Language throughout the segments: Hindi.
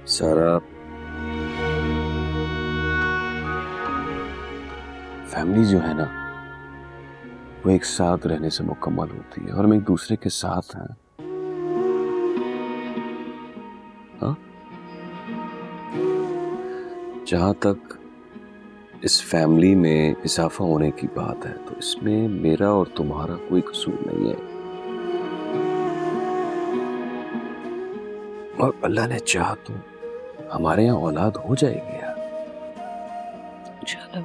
सारा फैमिली जो है ना वो एक साथ रहने से मुकम्मल होती है और हम एक दूसरे के साथ हैं। हाँ? जहां तक इस फैमिली में इजाफा होने की बात है तो इसमें मेरा और तुम्हारा कोई कसूर नहीं है और अल्लाह ने चाहा तो हमारे यहाँ औलाद हो जाएगी यार। चलो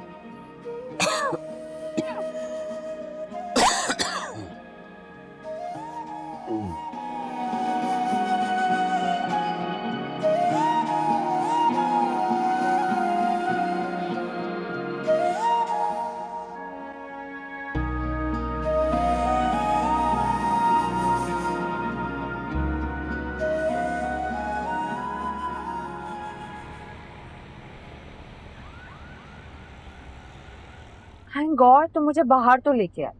थैंक गॉड तुम मुझे बाहर तो लेके आए,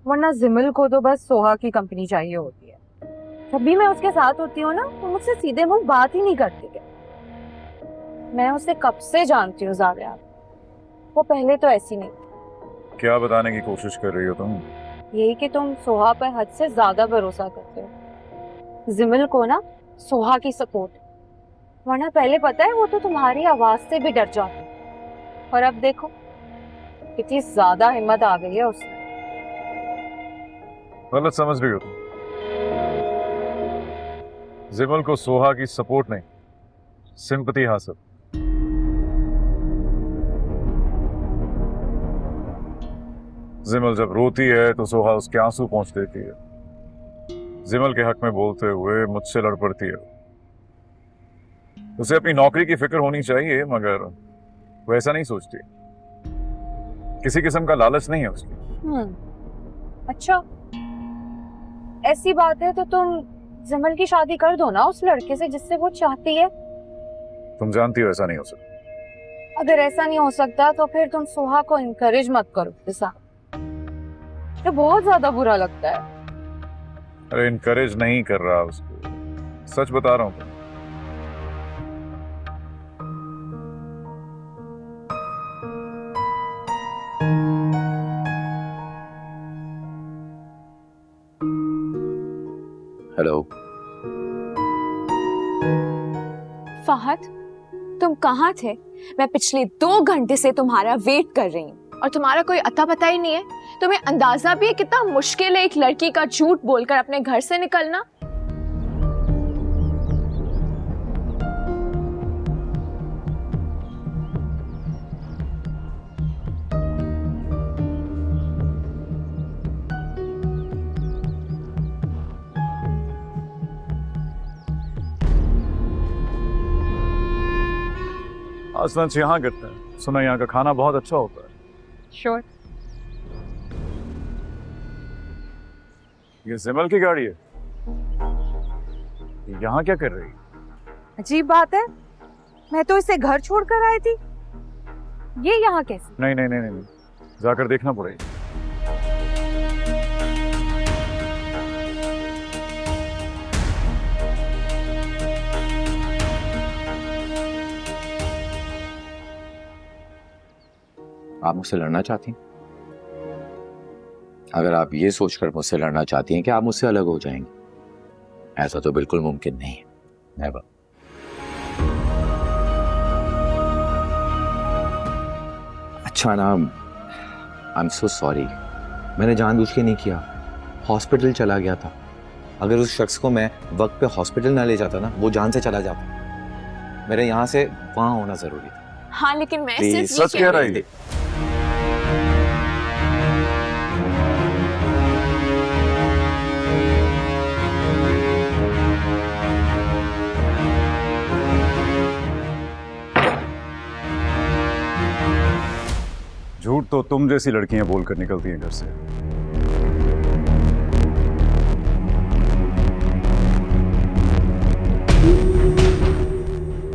वरना जिमिल को तो बस सोहा की कंपनी चाहिए होती है। जब भी मैं उसके साथ होती हूँ ना तो मुझसे सीधे मुंह बात ही नहीं करती है। मैं उसे कब से जानती हूँ ज़ालिया, वो पहले तो ऐसी नहीं। क्या बताने की कोशिश कर रही हो तुम? यही कि तुम सोहा पर हद से ज्यादा भरोसा करते हो। जिमिल को ना सोहा की सपोर्ट, वरना पहले पता है वो तो तुम्हारी आवाज से भी डर जाती, और अब देखो कितनी ज्यादा हिम्मत आ गई है उसमें। गलत समझ रही हो तुम। जिमल को सोहा की सपोर्ट नहीं, सिंपैथी हासिल। जिमल जब रोती है तो सोहा उसके आंसू पोंछ देती है। जिमल के हक में बोलते हुए मुझसे लड़ पड़ती है। उसे अपनी नौकरी की फिक्र होनी चाहिए, मगर वो ऐसा नहीं सोचती। किसी किस्म का लालच नहीं है उसकी। अच्छा, ऐसी बात है तो तुम जिमल की शादी कर दो ना उस लड़के से जिससे वो चाहती है। तुम जानती हो ऐसा नहीं हो सकता। अगर ऐसा नहीं हो सकता तो फिर तुम सोहा को इनकरेज मत करो ऐसा, ये बहुत ज्यादा बुरा लगता है। अरे इनकरेज नहीं कर रहा उसको, सच बता रहा हूं। हेलो फहद, तुम कहाँ थे? मैं पिछले 2 घंटे से तुम्हारा वेट कर रही हूँ और तुम्हारा कोई अता पता ही नहीं है। तुम्हें अंदाजा भी है कितना मुश्किल है एक लड़की का झूठ बोलकर अपने घर से निकलना? आज लंच यहाँ करते हैं। सुना यहाँ का खाना बहुत अच्छा होता है। श्योर। ये जिमल की गाड़ी है, यहाँ क्या कर रही है? अजीब बात है, मैं तो इसे घर छोड़कर आई थी, ये यहाँ कैसे? नहीं नहीं नहीं नहीं, जाकर देखना पड़ेगा। आप मुझसे लड़ना चाहती हैं? अगर आप ये सोचकर मुझसे लड़ना चाहती हैं कि आप मुझसे अलग हो जाएंगे, ऐसा तो बिल्कुल मुमकिन नहीं है। नेवर। अच्छा ना, आई एम सो सॉरी, मैंने जानबूझ के नहीं किया। हॉस्पिटल चला गया था। अगर उस शख्स को मैं वक्त पे हॉस्पिटल ना ले जाता ना, वो जान से चला जाता। मेरे यहाँ से वहां होना जरूरी था। हाँ, लेकिन मैं Please, सिर्फ ये सच कह रही है। झूठ तो तुम जैसी लड़कियां बोलकर निकलती हैं घर से।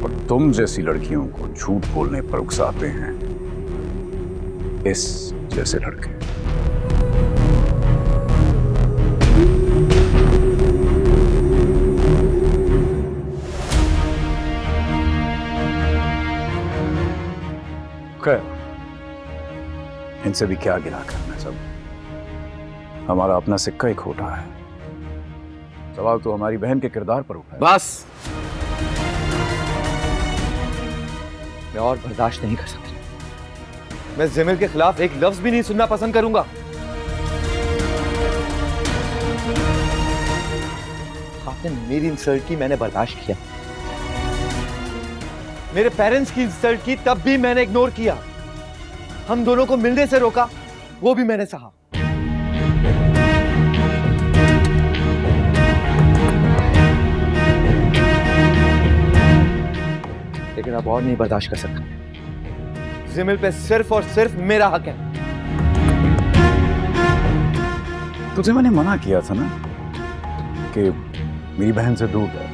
और तुम जैसी लड़कियों को झूठ बोलने पर उकसाते हैं इस जैसे लड़के। इनसे भी क्या गिला करना है सब। हमारा अपना सिक्का ही खोटा है। सवाल तो हमारी बहन के किरदार पर उठा है। बस, मैं और बर्दाश्त नहीं कर सकती। मैं जिमिल के खिलाफ एक लफ्ज भी नहीं सुनना पसंद करूंगा। आपने मेरी इंसल्ट की, मैंने बर्दाश्त किया। मेरे पेरेंट्स की इंसल्ट की, तब भी मैंने इग्नोर किया। हम दोनों को मिलने से रोका, वो भी मैंने सहा। लेकिन अब और नहीं बर्दाश्त कर सकता। जिमिल पे सिर्फ और सिर्फ मेरा हक है। तुझे मैंने मना किया था ना कि मेरी बहन से दूर है।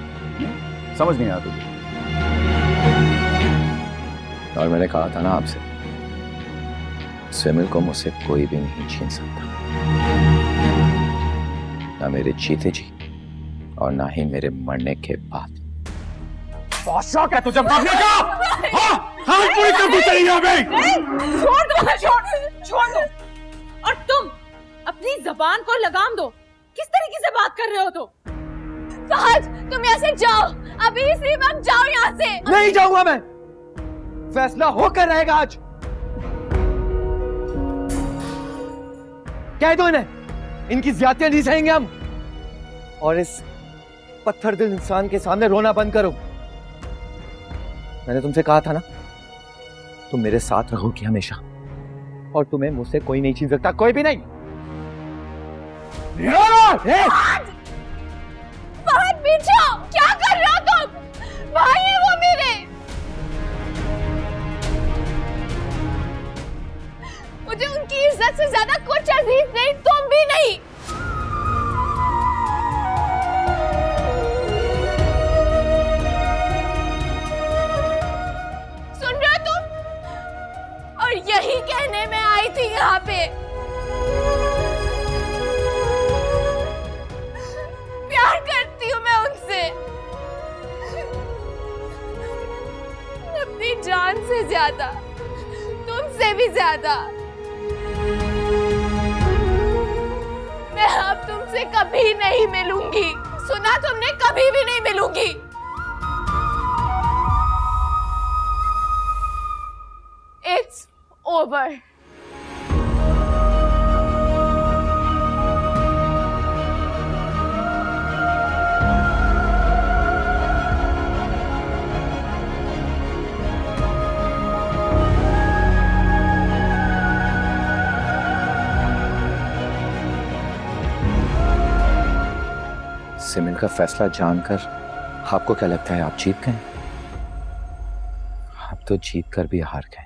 समझ नहीं आया तुझे। और मैंने कहा था ना आपसे, जिमिल को मुझसे कोई भी नहीं छीन सकता, ना मेरे जीते जी और ना ही मेरे मरने के बाद। शौक है तुझे मारने का? हाँ, हाँ, पूरी करनी चाहिए हमें। छोड़ दो। और तुम अपनी जबान को लगाम दो। किस तरीके से बात कर रहे हो तुम? फहद, तुम यहाँ से जाओ, अभी इसी वक्त जाओ यहाँ से। नहीं जाऊंगा मैं, फैसला होकर रहेगा आज। कह दो इन्हें, इनकी ज्यादतियां नहीं सहेंगे हम। और इस पत्थर दिल इंसान के सामने रोना बंद करो। मैंने तुमसे कहा था ना, तुम मेरे साथ रहोगी हमेशा, और तुम्हें मुझसे कोई नहीं छीन सकता, कोई भी नहीं। फहद, पीछे आओ। क्या कर रहे हो तुम? भाई है वो मेरे। मुझे उनकी इज्जत से ज्यादा कुछ अजीज नहीं, तुम भी नहीं। सुन रहे हो तुम? और यही कहने में आई थी यहाँ पे। प्यार करती हूँ मैं उनसे, अपनी जान से ज्यादा, तुमसे भी ज्यादा। मैं अब तुमसे कभी नहीं मिलूंगी, सुना तुमने? कभी भी नहीं मिलूंगी। It's over. जिमिल का फैसला जानकर आपको क्या लगता है आप जीत गए? आप तो जीत कर भी हार गए।